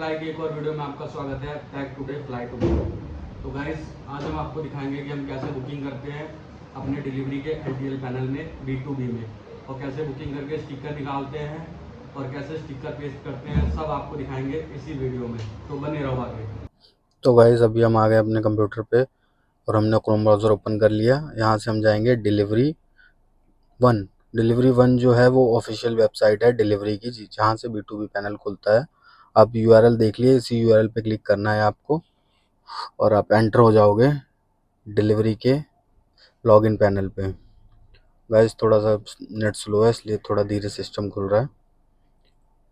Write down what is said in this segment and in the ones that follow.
Like एक और video में आपका स्वागत है। Tag today fly today. तो गाइस, आज हम आपको दिखाएंगे कि हम कैसे बुकिंग करते हैं अपने डिलीवरी के एलटीएल पैनल में B2B में, और कैसे बुकिंग करके स्टिकर निकालते हैं और कैसे स्टिकर पेस्ट करते हैं, सब आपको दिखाएंगे इसी वीडियो में। तो बने रहो आगे। तो गाइस अभी हम आ गए अपने कंप्यूटर पे और हमने क्रोम ब्राउज़र ओपन कर लिया। यहाँ से हम जाएंगे डिलीवरी वन जो है वो ऑफिशियल वेबसाइट है डिलीवरी की, जहाँ से B2B पैनल खुलता है। आप यूआरएल देख लिए, इसी यूआरएल पे क्लिक करना है आपको और आप एंटर हो जाओगे डिलीवरी के लॉगिन पैनल पे। गाइस थोड़ा सा नेट स्लो है, इसलिए थोड़ा धीरे सिस्टम खुल रहा है,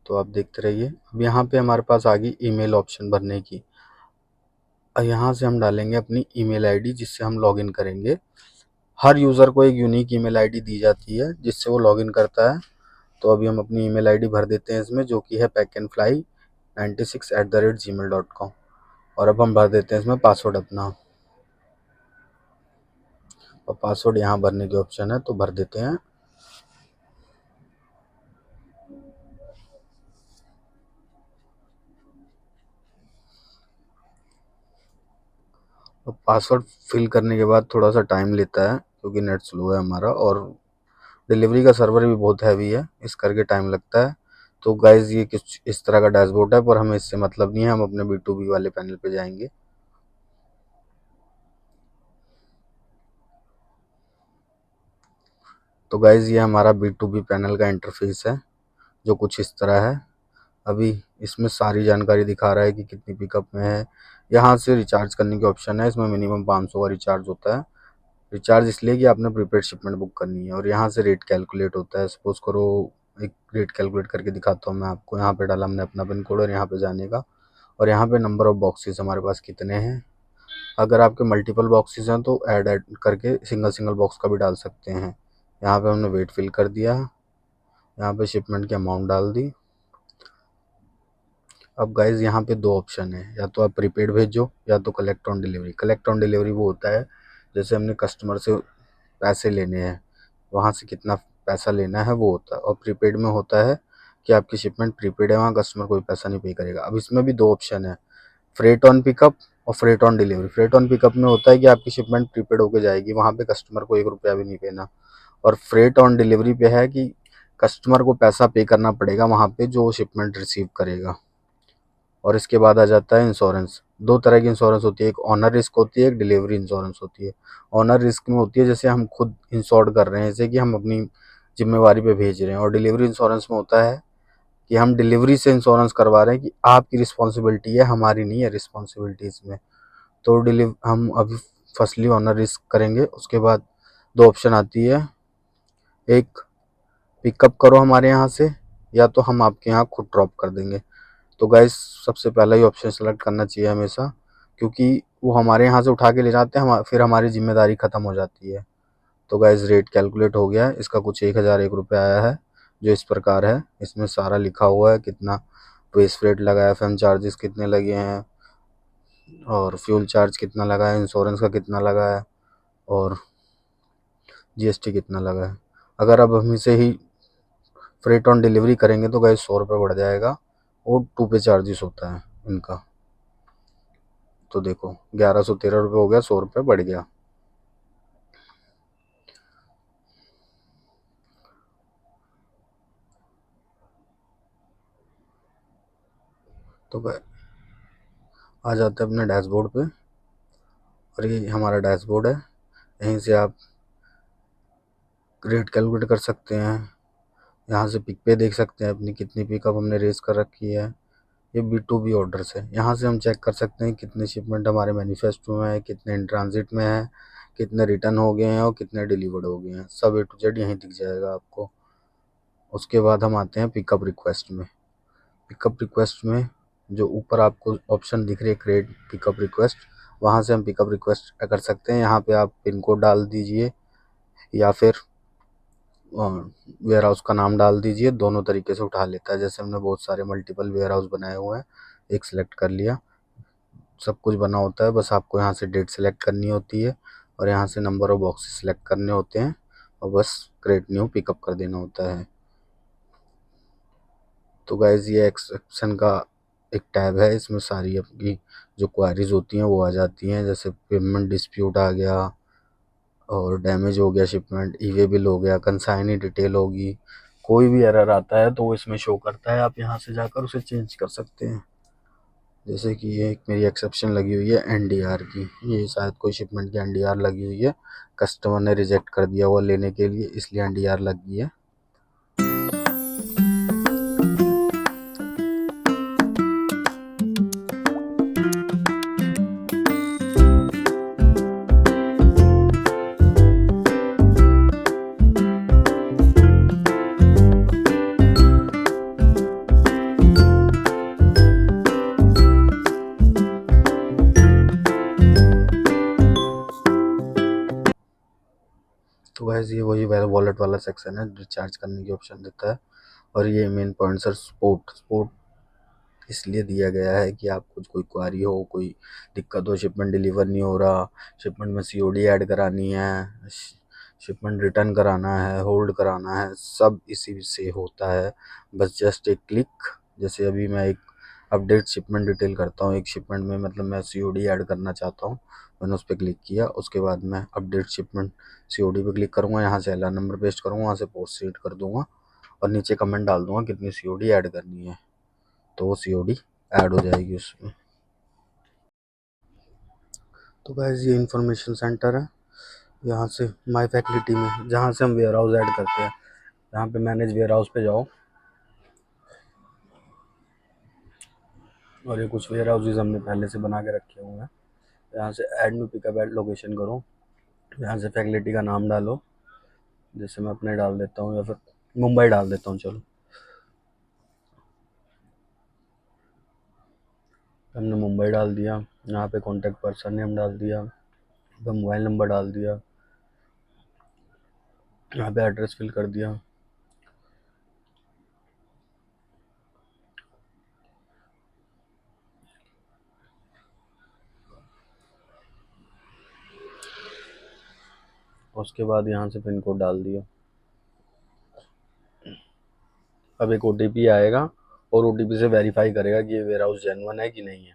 तो आप देखते रहिए। अब यहाँ पे हमारे पास आ गई ईमेल ऑप्शन भरने की। यहाँ से हम डालेंगे अपनी ईमेल आईडी जिससे हम लॉगिन करेंगे। हर यूज़र को एक यूनिक ईमेल आईडी दी जाती है जिससे वो लॉगिन करता है। तो अभी हम अपनी ईमेल आईडी भर देते हैं इसमें, जो कि है packandfly96@gmail.com। और अब हम भर देते हैं इसमें पासवर्ड अपना, और पासवर्ड यहाँ भरने की ऑप्शन है तो भर देते हैं। और पासवर्ड फिल करने के बाद थोड़ा सा टाइम लेता है क्योंकि नेट स्लो है हमारा, और डिलीवरी का सर्वर भी बहुत हैवी है, इस करके टाइम लगता है। तो गाइज ये कुछ इस तरह का डैशबोर्ड है, पर हमें इससे मतलब नहीं है, हम अपने B2B वाले पैनल पे जाएंगे। तो गाइज ये हमारा B2B पैनल का इंटरफेस है जो कुछ इस तरह है। अभी इसमें सारी जानकारी दिखा रहा है कि कितनी पिकअप में है। यहाँ से रिचार्ज करने की ऑप्शन है, इसमें मिनिमम 500 का रिचार्ज होता है। रिचार्ज इसलिए कि आपने प्रीपेड शिपमेंट बुक करनी है। और यहाँ से रेट कैलकुलेट होता है। सपोज करो, एक रेट कैलकुलेट करके दिखाता हूँ मैं आपको। यहाँ पे डाला हमने अपना पिन कोड और यहाँ पे जाने का, और यहाँ पे नंबर ऑफ बॉक्सेस हमारे पास कितने हैं। अगर आपके मल्टीपल बॉक्सेस हैं तो ऐड करके सिंगल सिंगल बॉक्स का भी डाल सकते हैं। यहाँ पे हमने वेट फिल कर दिया, यहाँ पे शिपमेंट की अमाउंट डाल दी। अब गाइज यहाँ पे दो ऑप्शन है, या तो आप प्रीपेड भेजो या तो collect on delivery. Collect on delivery वो होता है जैसे हमने कस्टमर से पैसे लेने हैं, वहाँ से कितना पैसा लेना है वो होता है। और प्रीपेड में होता है कि आपकी शिपमेंट प्रीपेड है, वहाँ कस्टमर कोई पैसा नहीं पे करेगा। अब इसमें भी दो ऑप्शन है, फ्रेट ऑन पिकअप और freight on delivery. Freight on pickup में होता है कि आपकी शिपमेंट प्रीपेड होकर जाएगी, वहाँ पे कस्टमर को 1 रुपया भी नहीं देना। और फ्रेट ऑन डिलीवरी पे है कि कस्टमर को पैसा पे करना पड़ेगा वहाँ पे जो शिपमेंट रिसीव करेगा। और इसके बाद आ जाता है इंश्योरेंस। दो तरह की इंश्योरेंस होती है, एक ऑनर रिस्क होती है, एक डिलीवरी इंश्योरेंस होती है। ऑनर रिस्क में होती है जैसे हम खुद इंश्योर्ड कर रहे हैं, जैसे कि हम अपनी जिम्मेवारी पे भेज रहे हैं। और डिलीवरी इंश्योरेंस में होता है कि हम डिलीवरी से इंश्योरेंस करवा रहे हैं कि आपकी रिस्पॉन्सिबिलिटी है, हमारी नहीं है रिस्पॉन्सिबिलिटी इसमें। तो हम अभी फर्स्टली ऑनर रिस्क करेंगे। उसके बाद दो ऑप्शन आती है, एक पिकअप करो हमारे यहाँ से, या तो हम आपके यहाँ खुद ड्रॉप कर देंगे। तो गाइस सबसे पहला ही ऑप्शन सेलेक्ट करना चाहिए हमेशा, क्योंकि वो हमारे यहाँ से उठा के ले जाते हैं, फिर हमारी जिम्मेदारी ख़त्म हो जाती है। तो गाइस रेट कैलकुलेट हो गया है, इसका कुछ 1001 रुपये आया है, जो इस प्रकार है। इसमें सारा लिखा हुआ है, कितना बेस रेट लगा है, FM चार्जेस कितने लगे हैं, और फ्यूल चार्ज कितना लगा है, इंश्योरेंस का कितना लगा है, और GST कितना लगा है। अगर अब हम इसे ही फ्रेट ऑन डिलीवरी करेंगे तो गाइस 100 रुपये बढ़ जाएगा, और 2 पे चार्जेस होता है इनका। तो देखो 1113 रुपये हो गया, 100 रुपये बढ़ गया। तो आ जाते हैं अपने डैशबोर्ड पे, और ये हमारा डैशबोर्ड है। यहीं से आप रेट कैलकुलेट कर सकते हैं। यहाँ से पिक पे देख सकते हैं अपनी कितनी पिकअप हमने रेस कर रखी है। ये B2B ऑर्डर्स है। यहाँ से हम चेक कर सकते हैं कितने शिपमेंट हमारे मैनिफेस्टो में है, कितने इन ट्रांजिट में है, कितने रिटर्न हो गए हैं और कितने डिलीवर्ड हो गए हैं। सब A to Z यहीं दिख जाएगा आपको। उसके बाद हम आते हैं पिकअप रिक्वेस्ट में। पिकअप रिक्वेस्ट में जो ऊपर आपको ऑप्शन दिख रही है, क्रिएट पिकअप रिक्वेस्ट, वहाँ से हम पिकअप रिक्वेस्ट कर सकते हैं। यहाँ पे आप पिन कोड डाल दीजिए या फिर वेयर हाउस का नाम डाल दीजिए, दोनों तरीके से उठा लेता है। जैसे हमने बहुत सारे मल्टीपल वेयर हाउस बनाए हुए हैं, एक सिलेक्ट कर लिया, सब कुछ बना होता है। बस आपको यहाँ से डेट सेलेक्ट करनी होती है और यहाँ से नंबर ऑफ बॉक्सेस सेलेक्ट करने होते हैं, और बस क्रिएट न्यू पिकअप कर देना होता है। तो गाइज ये एक्सेप्शन का एक टैब है, इसमें सारी आपकी जो क्वारीज होती हैं वो आ जाती हैं, जैसे पेमेंट डिस्प्यूट आ गया और डैमेज हो गया शिपमेंट, ई वे बिल हो गया, कंसाइनी डिटेल होगी, कोई भी एरर आता है तो वो इसमें शो करता है, आप यहाँ से जाकर उसे चेंज कर सकते हैं। जैसे कि ये एक मेरी एक्सेप्शन लगी हुई है एनडीआर की, ये शायद कोई शिपमेंट की एनडीआर लगी हुई है, कस्टमर ने रिजेक्ट कर दिया हुआ लेने के लिए, इसलिए एनडीआर लगी है। तो वैसे ये वही वॉलेट वाला सेक्शन है, रिचार्ज करने की ऑप्शन देता है। और ये मेन पॉइंट सर सपोर्ट इसलिए दिया गया है कि आपको कोई क्वारी हो, कोई दिक्कत हो, शिपमेंट डिलीवर नहीं हो रहा, शिपमेंट में सीओडी ऐड करानी है, शिपमेंट रिटर्न कराना है, होल्ड कराना है, सब इसी से होता है। बस जस्ट एक क्लिक, जैसे अभी मैं एक अपडेट शिपमेंट डिटेल करता हूँ, एक शिपमेंट में मतलब मैं सीओडी ऐड करना चाहता हूँ, मैंने उस पर क्लिक किया, उसके बाद मैं अपडेट शिपमेंट सीओडी पे क्लिक करूँगा, यहाँ से एलआर नंबर पेस्ट करूँगा, वहाँ से पोस्ट सीट कर दूँगा और नीचे कमेंट डाल दूँगा कितनी सीओडी ऐड करनी है, तो वो सीओडी ऐड हो जाएगी उसमें। तो गाइस ये इन्फॉर्मेशन सेंटर है, यहाँ से माई फैसिलिटी में जहाँ से हम वेयर हाउस ऐड करते हैं, यहाँ पे मैनेज वेयर हाउस पे जाओ और ये कुछ वेयर हाउसेज हमने पहले से बना के रखे हुए हैं। यहाँ से add new pickup add location करो, यहाँ से फैसिलिटी का नाम डालो, जैसे मैं अपने डाल देता हूँ या फिर मुंबई डाल देता हूँ। चलो हमने मुंबई डाल दिया, यहाँ पे कॉन्टैक्ट पर्सन नेम डाल दिया, मोबाइल नंबर डाल दिया, यहाँ पे एड्रेस फिल कर दिया। उसके बाद यहाँ से पिन कोड डाल दिया। अब एक ओटीपी आएगा और ओटीपी से वेरीफाई करेगा कि ये वेयर हाउस जेन्युइन है कि नहीं है।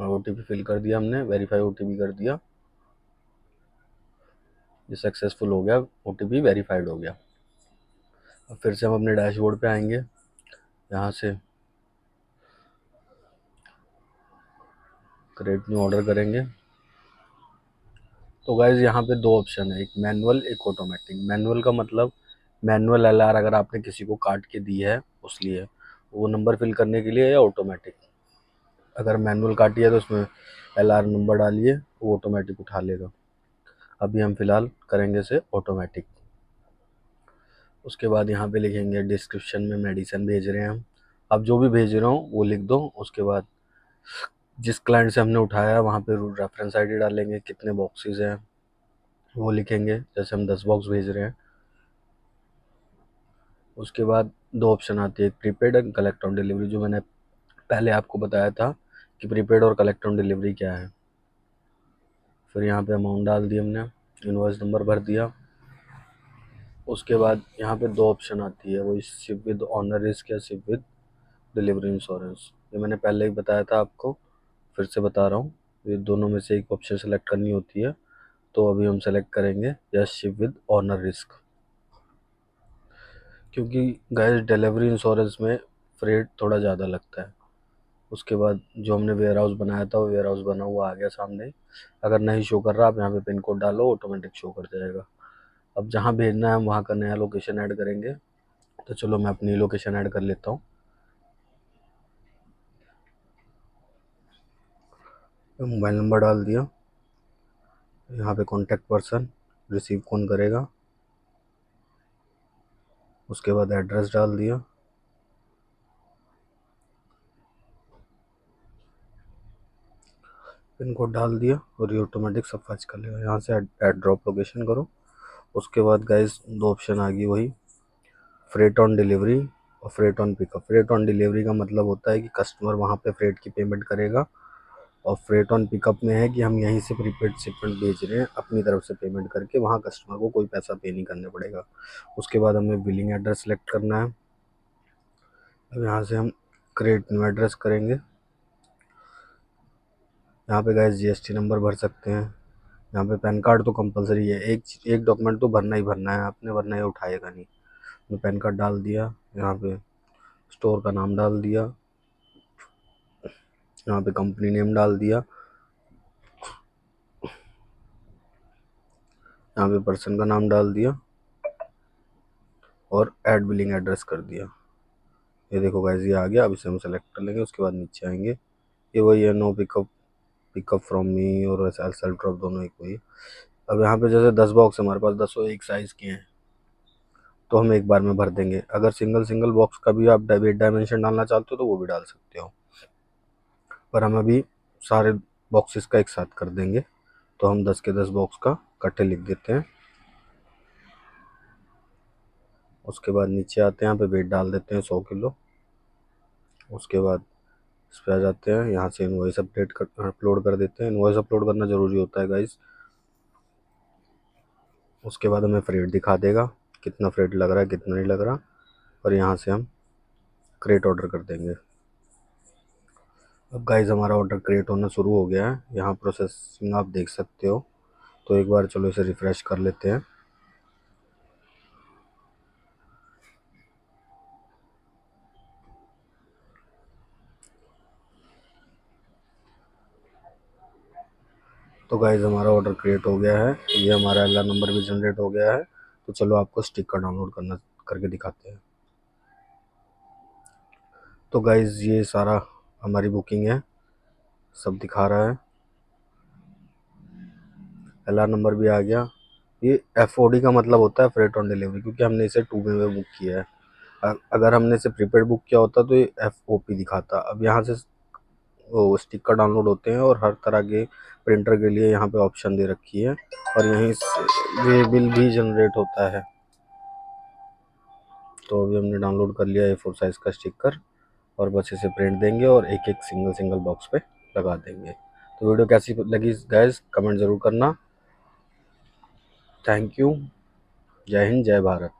ओटीपी फिल कर दिया हमने, वेरीफाई ओटीपी कर दिया, ये सक्सेसफुल हो गया, ओटीपी वेरीफाइड हो गया। अब फिर से हम अपने डैशबोर्ड पे आएंगे, यहाँ से क्रिएट न्यू ऑर्डर करेंगे। तो गाइज यहाँ पे दो ऑप्शन है, एक मैनुअल एक ऑटोमेटिक। मैनुअल का मतलब मैनुअल एलआर अगर आपने किसी को काट के दी है उस लिए वो नंबर फिल करने के लिए, या ऑटोमेटिक अगर मैनुअल काटी है तो उसमें एलआर नंबर डालिए, वो ऑटोमेटिक उठा लेगा। अभी हम फिलहाल करेंगे इसे ऑटोमेटिक। उसके बाद यहाँ पे लिखेंगे डिस्क्रिप्शन में मेडिसिन भेज रहे हैं हम, अब जो भी भेज रहे हो वो लिख दो। उसके बाद जिस क्लाइंट से हमने उठाया वहाँ पे रेफरेंस आईडी डालेंगे, कितने बॉक्सेस हैं वो लिखेंगे, जैसे हम 10 बॉक्स भेज रहे हैं। उसके बाद दो ऑप्शन आती है, prepaid and collect on delivery, जो मैंने पहले आपको बताया था कि प्रीपेड और कलेक्ट ऑन डिलीवरी क्या है। फिर यहाँ पे अमाउंट डाल दी हमने, इनवॉइस नंबर भर दिया। उसके बाद यहाँ पे दो ऑप्शन आती है, वो शिप विद ऑनर रिस्क या शिप विद डिलीवरी इंश्योरेंस। ये मैंने पहले ही बताया था आपको, फिर से बता रहा हूँ, ये दोनों में से एक ऑप्शन सेलेक्ट करनी होती है। तो अभी हम सेलेक्ट करेंगे yes ship with owner risk, क्योंकि गैस डिलीवरी इंश्योरेंस में फ्रेट थोड़ा ज़्यादा लगता है। उसके बाद जो हमने वेयर हाउस बनाया था वो वेयर हाउस बना हुआ आ गया सामने। अगर नहीं शो कर रहा, आप यहाँ पे पिन कोड डालो, ऑटोमेटिक शो कर जाएगा। अब जहाँ भेजना है हम वहाँ का नया लोकेशन ऐड करेंगे, तो चलो मैं अपनी लोकेशन ऐड कर लेता हूँ। मोबाइल नंबर डाल दिया, यहाँ पे कॉन्टैक्ट पर्सन रिसीव कौन करेगा, उसके बाद एड्रेस डाल दिया, पिन कोड डाल दिया और ये ऑटोमेटिक सब फर्ज कर लेगा। यहाँ से ऐड ड्रॉप लोकेशन करो। उसके बाद गाइस दो ऑप्शन आ गई, वही फ्रेट ऑन डिलीवरी और freight on pickup. Freight on delivery का मतलब होता है कि कस्टमर वहाँ पे फ्रेट की पेमेंट करेगा और फ्रेट ऑन पिकअप में है कि हम यहीं से प्रीपेड शिपमेंट भेज रहे हैं अपनी तरफ से पेमेंट करके, वहाँ कस्टमर को कोई पैसा पे नहीं करना पड़ेगा। उसके बाद हमें बिलिंग एड्रेस सेलेक्ट करना है। अब यहाँ से हम क्रिएट न्यू एड्रेस करेंगे। यहाँ पे गाइस जीएसटी नंबर भर सकते हैं। यहाँ पे पैन कार्ड तो कंपलसरी है, एक डॉक्यूमेंट तो भरना ही भरना है आपने, वरना ये उठाएगा नहीं। मैं पैन कार्ड डाल दिया, यहाँ पे स्टोर का नाम डाल दिया, यहाँ पे कंपनी नेम डाल दिया, यहाँ पे पर्सन का नाम डाल दिया और ऐड बिलिंग एड्रेस कर दिया। ये देखो गाइस ये आ गया। अब इसे हम सेलेक्ट कर लेंगे। उसके बाद नीचे आएंगे, ये वही है, नो पिकअप फ्रॉम मी और सेल्फ ड्रॉप दोनों एक वही। अब यहाँ पे जैसे 10 बॉक्स हमारे पास 10 एक साइज़ के हैं, तो हम एक बार में भर देंगे। अगर सिंगल बॉक्स का भी आप वेट डायमेंशन डालना चाहते हो तो वो भी डाल सकते हो, पर हम अभी सारे बॉक्सेस का एक साथ कर देंगे, तो हम 10 के 10 बॉक्स का इकट्ठे लिख देते हैं। उसके बाद नीचे आते हैं, यहाँ पे वेट डाल देते हैं 100 किलो। उसके बाद इस पर आ जाते हैं, यहाँ से इनवॉइस अपलोड कर देते हैं। इनवॉइस अपलोड करना ज़रूरी होता है गाइस। उसके बाद हमें फ्रेट दिखा देगा, कितना फ्रेट लग रहा है कितना नहीं लग रहा, और यहाँ से हम क्रिएट ऑर्डर कर देंगे। अब गाइस हमारा ऑर्डर क्रिएट होना शुरू हो गया है, यहाँ प्रोसेसिंग आप देख सकते हो। तो एक बार चलो इसे रिफ़्रेश कर लेते हैं। तो गाइस हमारा ऑर्डर क्रिएट हो गया है, ये हमारा एलआर नंबर भी जनरेट हो गया है। तो चलो आपको स्टिकर डाउनलोड करके दिखाते हैं। तो गाइस ये सारा हमारी बुकिंग है, सब दिखा रहा है, एलआर नंबर भी आ गया। ये एफओडी का मतलब होता है फ्रेट ऑन डिलीवरी, क्योंकि हमने इसे 2 वे में बुक किया है। अगर हमने इसे प्रीपेड बुक किया होता तो ये एफओपी दिखाता। अब यहाँ से वो स्टिकर डाउनलोड होते हैं और हर तरह के प्रिंटर के लिए यहाँ पे ऑप्शन दे रखी है, और यहीं से वे बिल भी जनरेट होता है। तो अभी हमने डाउनलोड कर लिया A4 साइज़ का स्टिकर, और बस इसे प्रिंट देंगे और एक एक सिंगल बॉक्स पे लगा देंगे। तो वीडियो कैसी लगी गाइस कमेंट ज़रूर करना। Thank you. जय हिंद जय भारत।